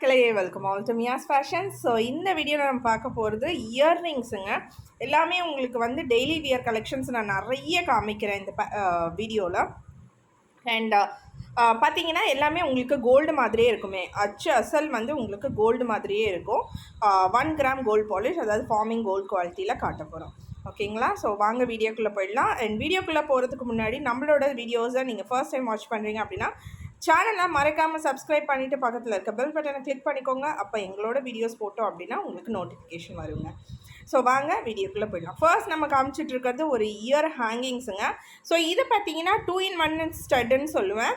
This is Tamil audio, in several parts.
மக்களே welcome all to Mia's fashion. So இந்த வீடியோவில் நம்ம பார்க்க போகிறது இயர்ரிங்ஸுங்க. எல்லாமே உங்களுக்கு வந்து டெய்லி வியர் கலெக்ஷன்ஸ் நான் நிறைய காமிக்கிறேன் இந்த வீடியோவில். அண்ட் பார்த்தீங்கன்னா எல்லாமே உங்களுக்கு கோல்டு மாதிரியே இருக்குமே, அசல் வந்து உங்களுக்கு கோல்டு மாதிரியே இருக்கும். 1 கிராம் கோல்டு பாலிஷ், அதாவது ஃபார்மிங் கோல்டு குவாலிட்டியில் காட்ட போகிறோம். ஓகேங்களா? ஸோ வாங்க வீடியோக்குள்ளே போயிடலாம். அண்ட் வீடியோக்குள்ளே போகிறதுக்கு முன்னாடி நம்மளோட வீடியோஸை நீங்கள் ஃபர்ஸ்ட் டைம் வாட்ச் பண்ணுறீங்க அப்படின்னா சேனலை மறக்காமல் சப்ஸ்கிரைப் பண்ணிவிட்டு பக்கத்தில் இருக்க பெல் பட்டனை கிளிக் பண்ணிக்கோங்க. அப்போ எங்களோட வீடியோஸ் போட்டோம் அப்படின்னா உங்களுக்கு நோட்டிஃபிகேஷன் வருங்க. ஸோ வாங்க வீடியோக்குள்ளே போயிடலாம். ஃபர்ஸ்ட் நம்ம காமிச்சிட்டு இருக்கிறது ஒரு இயர் ஹேங்கிங்ஸுங்க. ஸோ இது பார்த்தீங்கன்னா 2-in-1 ஸ்டட்டுன்னு சொல்லுவேன்.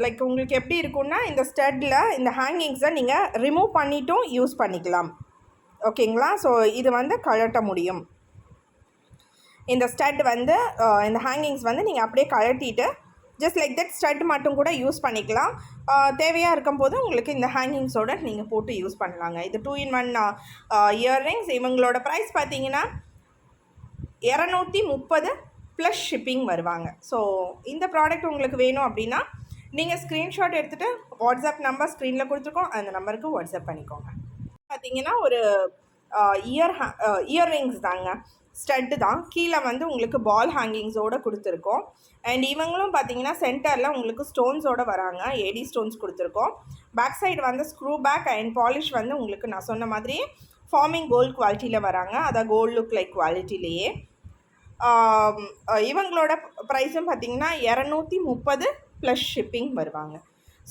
லைக் உங்களுக்கு எப்படி இருக்குன்னா, இந்த ஸ்டட்டில் இந்த ஹேங்கிங்ஸை நீங்கள் ரிமூவ் பண்ணிட்டும் யூஸ் பண்ணிக்கலாம். ஓகேங்களா? ஸோ இது வந்து கழட்ட முடியும். இந்த ஸ்டட் வந்து இந்த ஹேங்கிங்ஸ் வந்து நீங்கள் அப்படியே கழட்டிட்டு ஜஸ்ட் லைக் தட் ஸ்டட் மட்டும் கூட யூஸ் பண்ணிக்கலாம். தேவையாக இருக்கும்போது உங்களுக்கு இந்த ஹேங்கிங்ஸோடு நீங்கள் போட்டு யூஸ் பண்ணலாங்க. இது 2-in-1 இயர்ரிங்ஸ். இவங்களோட ப்ரைஸ் பார்த்தீங்கன்னா 230 ப்ளஸ் ஷிப்பிங் வருவாங்க. ஸோ இந்த ப்ராடக்ட் உங்களுக்கு வேணும் அப்படின்னா நீங்கள் ஸ்க்ரீன்ஷாட் எடுத்துகிட்டு வாட்ஸ்அப் நம்பர் ஸ்க்ரீனில் கொடுத்துருக்கோம், அந்த நம்பருக்கு வாட்ஸ்அப் பண்ணிக்கோங்க. பார்த்தீங்கன்னா ஒரு இயர்ரிங்ஸ் தாங்க, ஸ்டட்டு தான். கீழே வந்து உங்களுக்கு பால் ஹேங்கிங்ஸோடு கொடுத்துருக்கோம். அண்ட் இவங்களும் பார்த்தீங்கன்னா சென்டரில் உங்களுக்கு ஸ்டோன்ஸோடு வராங்க, ஏடி ஸ்டோன்ஸ் கொடுத்துருக்கோம். பேக் சைடு வந்து ஸ்க்ரூ பேக் அண்ட் பாலிஷ் வந்து உங்களுக்கு நான் சொன்ன மாதிரி ஃபார்மிங் கோல்டு குவாலிட்டியில் வராங்க, அதான் கோல்டு லுக் லைக் குவாலிட்டிலேயே. இவங்களோட ப்ரைஸும் பார்த்தீங்கன்னா 230 ப்ளஸ் ஷிப்பிங் வருவாங்க.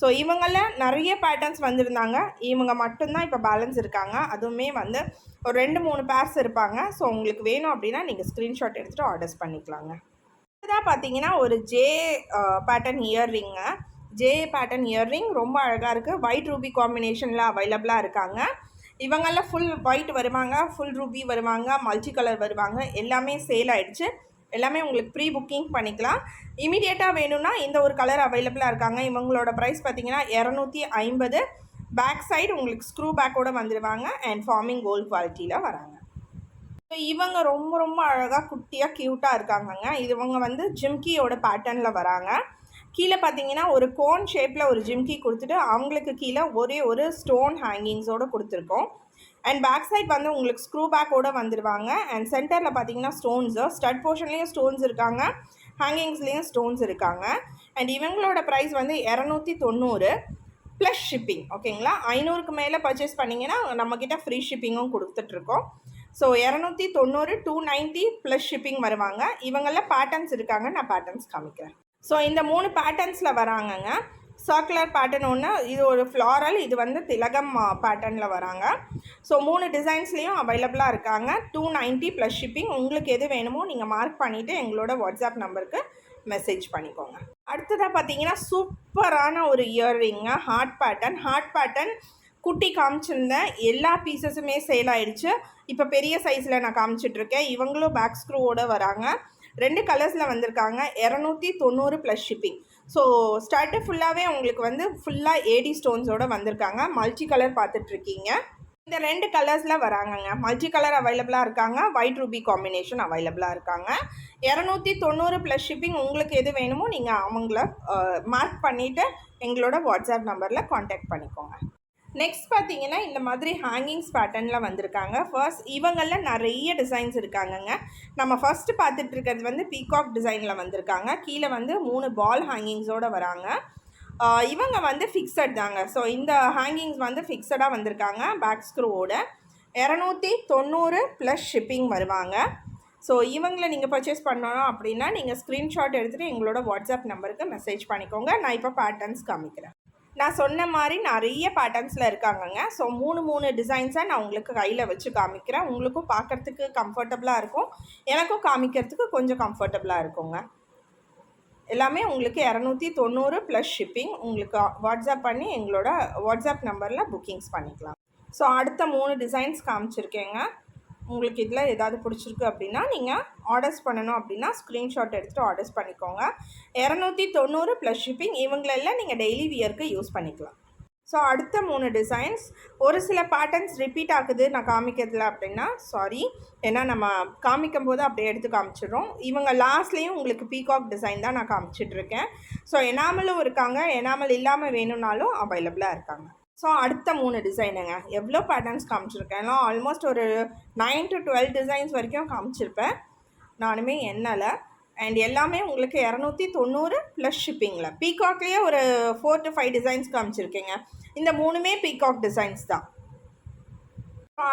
ஸோ இவங்களில் நிறைய பேட்டர்ன்ஸ் வந்திருந்தாங்க, இவங்க மட்டும்தான் இப்போ பேலன்ஸ் இருக்காங்க. அதுவுமே வந்து ஒரு 2-3 பேர்ஸ் இருப்பாங்க. ஸோ உங்களுக்கு வேணும் அப்படின்னா நீங்கள் ஸ்க்ரீன்ஷாட் எடுத்துகிட்டு ஆர்டர்ஸ் பண்ணிக்கலாங்க. இதுதான் பார்த்தீங்கன்னா ஒரு J pattern earring. J pattern earring ரொம்ப அழகாக இருக்குது. ஒயிட் ரூபி காம்பினேஷனில் அவைலபிளாக இருக்காங்க. இவங்களில் ஃபுல் ஒயிட் வருவாங்க, ஃபுல் ரூபி வருவாங்க, மல்டி கலர் வருவாங்க. எல்லாமே சேல் ஆகிடுச்சு. எல்லாமே உங்களுக்கு ப்ரீ புக்கிங் பண்ணிக்கலாம். இமீடியட்டாக வேணும்னா இந்த ஒரு கலர் அவைலபிளாக இருக்காங்க. இவங்களோட ப்ரைஸ் பார்த்தீங்கன்னா 250. பேக் சைடு உங்களுக்கு ஸ்க்ரூ பேக்கோடு வந்துடுவாங்க அண்ட் ஃபார்மிங் கோல்டு குவாலிட்டியில் வராங்க. ஸோ இவங்க ரொம்ப ரொம்ப அழகாக குட்டியாக க்யூட்டாக இருக்காங்கங்க. இவங்க வந்து ஜிம்கியோட பேட்டர்னில் வராங்க. கீழே பார்த்தீங்கன்னா ஒரு கோன் ஷேப்பில் ஒரு ஜிம்கி கொடுத்துட்டு அவங்களுக்கு கீழே ஒரே ஒரு ஸ்டோன் ஹேங்கிங்ஸோடு கொடுத்துருக்கோம். அண்ட் பேக் சைட் வந்து உங்களுக்கு ஸ்க்ரூ பேக்கோடு வந்துடுவாங்க. அண்ட் சென்டரில் பார்த்தீங்கன்னா ஸ்டோன்ஸு, ஸ்டட் போர்ஷன்லேயும் ஸ்டோன்ஸ் இருக்காங்க, ஹேங்கிங்ஸ்லேயும் ஸ்டோன்ஸ் இருக்காங்க. அண்ட் இவங்களோட ப்ரைஸ் வந்து 290 ப்ளஸ் ஷிப்பிங். ஓகேங்களா? 500க்கு மேலே பர்ச்சேஸ் பண்ணிங்கன்னா நம்மக்கிட்ட ஃப்ரீ ஷிப்பிங்கும் கொடுத்துட்ருக்கோம். ஸோ 290, 290 ப்ளஸ் ஷிப்பிங் வருவாங்க. இவங்களில் பேட்டர்ன்ஸ் இருக்காங்க, நான் பேட்டர்ன்ஸ் காமிக்கிறேன். ஸோ இந்த 3 பேட்டர்ன்ஸில் வராங்கங்க. சர்க்குலர் பேட்டர்ன் ஒன்று, இது ஒரு ஃப்ளாரல், இது வந்து திலகம் பேட்டர்னில் வராங்க. ஸோ 3 டிசைன்ஸ்லேயும் அவைலபிளாக இருக்காங்க. 290 ப்ளஸ் ஷிப்பிங். உங்களுக்கு எது வேணுமோ நீங்கள் மார்க் பண்ணிவிட்டு எங்களோட வாட்ஸ்அப் நம்பருக்கு மெசேஜ் பண்ணிக்கோங்க. அடுத்ததாக பார்த்தீங்கன்னா சூப்பரான ஒரு இயர்ரிங்க, ஹார்ட் பேட்டர்ன். குட்டி காமிச்சிருந்தேன், எல்லா பீசஸுமே சேல் ஆகிடுச்சு. இப்போ பெரிய சைஸில் நான் காமிச்சிட்ருக்கேன். இவங்களும் பேக் ஸ்க்ரூவோடு வராங்க. 2 கலர்ஸில் வந்திருக்காங்க. 290 ப்ளஸ் ஷிப்பிங். ஸோ ஸ்டார்ட்டு ஃபுல்லாகவே உங்களுக்கு வந்து ஃபுல்லாக ஏடி ஸ்டோன்ஸோடு வந்திருக்காங்க. மல்டி கலர் பார்த்துட்ருக்கீங்க. இந்த 2 கலர்ஸில் வராங்கங்க. மல்டி கலர் அவைலபிளாக இருக்காங்க, ஒயிட் ரூபி காம்பினேஷன் அவைலபிளாக இருக்காங்க. 290 ப்ளஸ் ஷிப்பிங். உங்களுக்கு எது வேணுமோ நீங்கள் அவங்கள மார்க் பண்ணிவிட்டு எங்களோட வாட்ஸ்அப் நம்பரில் காண்டாக்ட் பண்ணிக்கோங்க. நெக்ஸ்ட் பார்த்தீங்கன்னா இந்த மாதிரி ஹேங்கிங்ஸ் பேட்டர்னில் வந்திருக்காங்க. ஃபர்ஸ்ட் இவங்களில் நிறைய டிசைன்ஸ் இருக்காங்கங்க. நம்ம ஃபஸ்ட்டு பார்த்துட்டு இருக்கிறது வந்து பீகாக் டிசைனில் வந்திருக்காங்க. கீழே வந்து 3 பால் ஹேங்கிங்ஸோடு வராங்க. இவங்க வந்து ஃபிக்ஸட் தாங்க. ஸோ இந்த ஹேங்கிங்ஸ் வந்து ஃபிக்ஸடாக வந்திருக்காங்க பேக் ஸ்க்ரூவோட. 290 ப்ளஸ் ஷிப்பிங் வருவாங்க. ஸோ இவங்களை நீங்கள் பர்ச்சேஸ் பண்ணணும் அப்படின்னா நீங்கள் ஸ்க்ரீன்ஷாட் எடுத்துகிட்டு எங்களோட வாட்ஸ்அப் நம்பருக்கு மெசேஜ் பண்ணிக்கோங்க. நான் இப்போ பேட்டர்ன்ஸ் காமிக்கிறேன். நான் சொன்ன மாதிரி நிறைய பேட்டர்ன்ஸில் இருக்காங்கங்க. ஸோ 3 டிசைன்ஸாக நான் உங்களுக்கு கையில் வச்சு காமிக்கிறேன். உங்களுக்கும் பார்க்குறதுக்கு கம்ஃபர்டபுளாக இருக்கும், எனக்கும் காமிக்கிறதுக்கு கொஞ்சம் கம்ஃபர்டபுளாக இருக்குங்க. எல்லாமே உங்களுக்கு 290 ப்ளஸ் ஷிப்பிங். உங்களுக்கு வாட்ஸ்அப் பண்ணி எங்களோட வாட்ஸ்அப் நம்பரில் புக்கிங்ஸ் பண்ணிக்கலாம். ஸோ அடுத்த 3 டிசைன்ஸ் காமிச்சிருக்கேங்க. உங்களுக்கு இதில் ஏதாவது பிடிச்சிருக்கு அப்படின்னா நீங்கள் ஆர்டர்ஸ் பண்ணணும் அப்படின்னா ஸ்க்ரீன்ஷாட் எடுத்துகிட்டு ஆர்டர்ஸ் பண்ணிக்கோங்க. 290 ப்ளஸ் ஷிப்பிங். இவங்களெல்லாம் நீங்கள் டெய்லி வியருக்கு யூஸ் பண்ணிக்கலாம். ஸோ அடுத்த 3 டிசைன்ஸ். ஒரு சில பேட்டர்ன்ஸ் ரிப்பீட் ஆகுது நான் காமிக்கிறதுல அப்படின்னா சாரி, ஏன்னா நம்ம காமிக்கும் போது அப்படியே எடுத்து காமிச்சிடுறோம். இவங்க லாஸ்ட்லேயும் உங்களுக்கு பீகாக் டிசைன் தான் நான் காமிச்சிட்ருக்கேன். ஸோ எனாமலும் இருக்காங்க, எனாமல் இல்லாமல் வேணும்னாலும் அவைலபிளாக இருக்காங்க. ஸோ அடுத்த 3 டிசைனுங்க. எவ்வளோ பேட்டர்ன்ஸ் காமிச்சிருக்கேன். ஏன்னா ஆல்மோஸ்ட் ஒரு 9 to 12 டிசைன்ஸ் வரைக்கும் காமிச்சிருப்பேன். நானுமே எண்ணல. அண்ட் எல்லாமே உங்களுக்கு 290 ப்ளஸ் ஷிப்பிங்கில். பீகாக்லேயே ஒரு 4 to 5 டிசைன்ஸ் காமிச்சிருக்கேங்க. இந்த 3மே பீகாக் டிசைன்ஸ் தான்.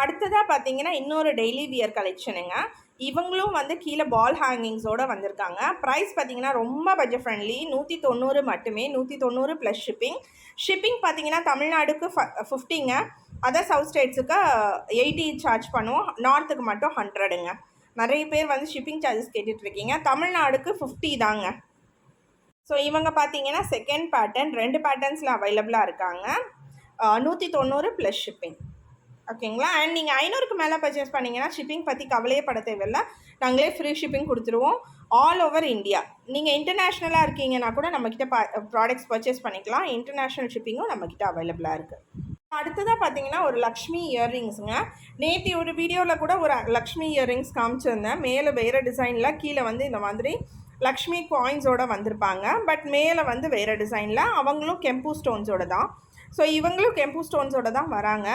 அடுத்ததாக பார்த்தீங்கன்னா இன்னொரு டெய்லி வியர் கலெக்ஷனுங்க. இவங்களும் வந்து கீழே பால் ஹேங்கிங்ஸோடு வந்திருக்காங்க. ப்ரைஸ் பார்த்தீங்கன்னா ரொம்ப பட்ஜெட் ஃப்ரெண்ட்லி, 190 மட்டுமே. 190 ப்ளஸ் ஷிப்பிங். ஷிப்பிங் பார்த்தீங்கன்னா தமிழ்நாடுக்கு 50ங்க, அதர் சவுத் ஸ்டேட்ஸுக்கு 80 சார்ஜ் பண்ணுவோம். நார்த்துக்கு மட்டும் 100ங்க. நிறைய பேர் வந்து ஷிப்பிங் சார்ஜஸ் கேட்டுட்ருக்கீங்க. தமிழ்நாடுக்கு 50 தாங்க. ஸோ இவங்க பார்த்தீங்கன்னா செகண்ட் பேட்டர்ன் 2 பேட்டர்ன்ஸில் அவைலபிளாக இருக்காங்க. 190 ப்ளஸ் ஷிப்பிங். ஓகேங்களா. அண்ட் நீங்கள் 500க்கு மேலே பர்ச்சேஸ் பண்ணிங்கன்னா ஷிப்பிங் பற்றி கவலையே பட தேவையில்லை. நாங்களே ஃப்ரீ ஷிப்பிங் கொடுத்துருவோம் ஆல் ஓவர் இந்தியா. நீங்கள் இன்டர்நேஷ்னலாக இருக்கீங்கன்னா கூட நம்மக்கிட்ட ப்ராடக்ட்ஸ் பர்ச்சேஸ் பண்ணிக்கலாம். இன்டர்நேஷ்னல் ஷிப்பிங்கும் நம்மக்கிட்ட அவைலபிளாக இருக்குது. அடுத்ததாக பார்த்தீங்கன்னா ஒரு லக்ஷ்மி இயர்ரிங்ஸுங்க. நேற்று ஒரு வீடியோவில் கூட ஒரு லக்ஷ்மி இயர்ரிங்ஸ் காமிச்சிருந்தேன். மேலே வேறு டிசைனில், கீழே வந்து இந்த மாதிரி லக்ஷ்மி காயின்ஸோடு வந்திருப்பாங்க. பட் மேலே வந்து வேறு டிசைனில், அவங்களும் கெம்பு ஸ்டோன்ஸோடு தான். ஸோ இவங்களும் கெம்பு ஸ்டோன்ஸோடு தான் வராங்க.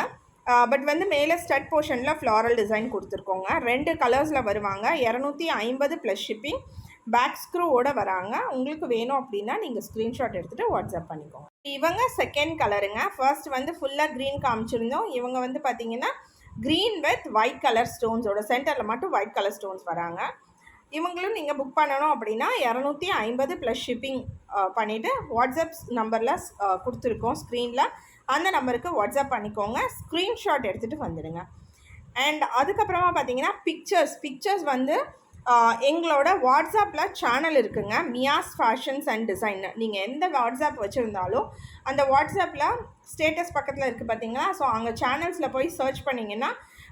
பட் வந்து மேலே ஸ்டட் போர்ஷனில் ஃப்ளாரல் டிசைன் கொடுத்துருக்கோங்க. 2 கலர்ஸில் வருவாங்க. 250 ப்ளஸ் ஷிப்பிங். பேக் ஸ்க்ரூவோடு வராங்க. உங்களுக்கு வேணும் அப்படின்னா நீங்கள் ஸ்க்ரீன்ஷாட் எடுத்துகிட்டு வாட்ஸ்அப் பண்ணிக்கோங்க. இவங்க செகண்ட் கலருங்க. ஃபர்ஸ்ட் வந்து ஃபுல்லாக க்ரீன் காமிச்சிருந்தோம். இவங்க வந்து பார்த்தீங்கன்னா க்ரீன் வித் ஒயிட் கலர் ஸ்டோன்ஸோட, சென்டரில் மட்டும் ஒயிட் கலர் ஸ்டோன்ஸ் வராங்க. இவங்களும் நீங்கள் புக் பண்ணணும் அப்படின்னா 250 ப்ளஸ் ஷிப்பிங் பண்ணிவிட்டு வாட்ஸ்அப் நம்பரில் கொடுத்துருக்கோம் ஸ்க்ரீனில். அந்த நம்பருக்கு வாட்ஸ்அப் பண்ணிக்கோங்க. ஸ்க்ரீன்ஷாட் எடுத்துகிட்டு வந்துடுங்க. அண்ட் அதுக்கப்புறமா பார்த்தீங்கன்னா பிக்சர்ஸ் வந்து எங்களோட வாட்ஸ்அப்பில் சேனல் இருக்குங்க, மியாஸ் ஃபேஷன்ஸ் அண்ட் டிசைன். நீங்கள் எந்த வாட்ஸ்அப் வச்சுருந்தாலும் அந்த வாட்ஸ்அப்பில் ஸ்டேட்டஸ் பக்கத்தில் இருக்குது பார்த்தீங்களா. ஸோ அங்கே சேனல்ஸில் போய் சர்ச் பண்ணிங்கன்னா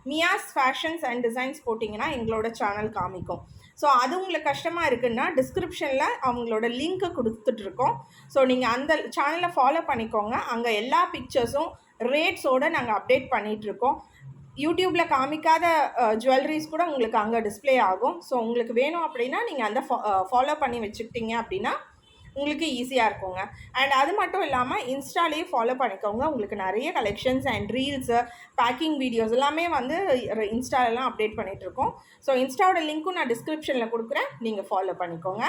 மியாஸ் ஃபேஷன்ஸ் அண்ட் டிசைன்ஸ் போட்டிங்கன்னா எங்களோட சேனல் காமிக்கும். ஸோ அது உங்களுக்கு கஷ்டமாக இருக்குன்னா டிஸ்கிரிப்ஷனில் அவங்களோட லிங்க்கு கொடுத்துட்ருக்கோம். ஸோ நீங்கள் அந்த சேனலை ஃபாலோ பண்ணிக்கோங்க. அங்கே எல்லா பிக்சர்ஸும் ரேட்ஸோடு நாங்கள் அப்டேட் பண்ணிகிட்ருக்கோம். யூடியூப்பில் காமிக்காத ஜுவல்லரிஸ் கூட உங்களுக்கு அங்கே டிஸ்பிளே ஆகும். ஸோ உங்களுக்கு வேணும் அப்படின்னா நீங்கள் அந்த ஃபாலோ பண்ணி வச்சுக்கிட்டீங்க அப்படின்னா உங்களுக்கு ஈஸியாக இருக்குங்க. அண்ட் அது மட்டும் இல்லாமல் இன்ஸ்டாலேயே ஃபாலோ பண்ணிக்கோங்க. உங்களுக்கு நிறைய collections and reels, packing videos எல்லாமே வந்து இன்ஸ்டாலெலாம் அப்டேட் பண்ணிகிட்ருக்கோம். ஸோ இன்ஸ்டாவோட லிங்க்கும் நான் டிஸ்கிரிப்ஷனில் கொடுக்குறேன், நீங்கள் ஃபாலோ பண்ணிக்கோங்க.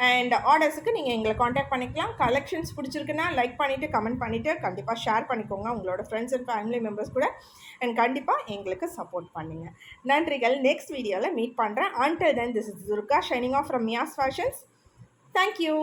அண்ட் ஆர்டர்ஸுக்கு நீங்கள் எங்களை காண்டாக்ட் பண்ணிக்கலாம். கலெக்ஷன்ஸ் பிடிச்சிருக்குன்னா லைக் பண்ணிவிட்டு கமெண்ட் பண்ணிவிட்டு கண்டிப்பாக ஷேர் பண்ணிக்கோங்க உங்களோட ஃப்ரெண்ட்ஸ் அண்ட் ஃபேமிலி மெம்பர்ஸ் கூட. அண்ட் கண்டிப்பாக எங்களுக்கு சப்போர்ட் பண்ணுங்கள். நன்றிகள். நெக்ஸ்ட் வீடியோவில் மீட் பண்ணுறேன். Until then, this is Durga signing off from Miya's Fashions. Thank you.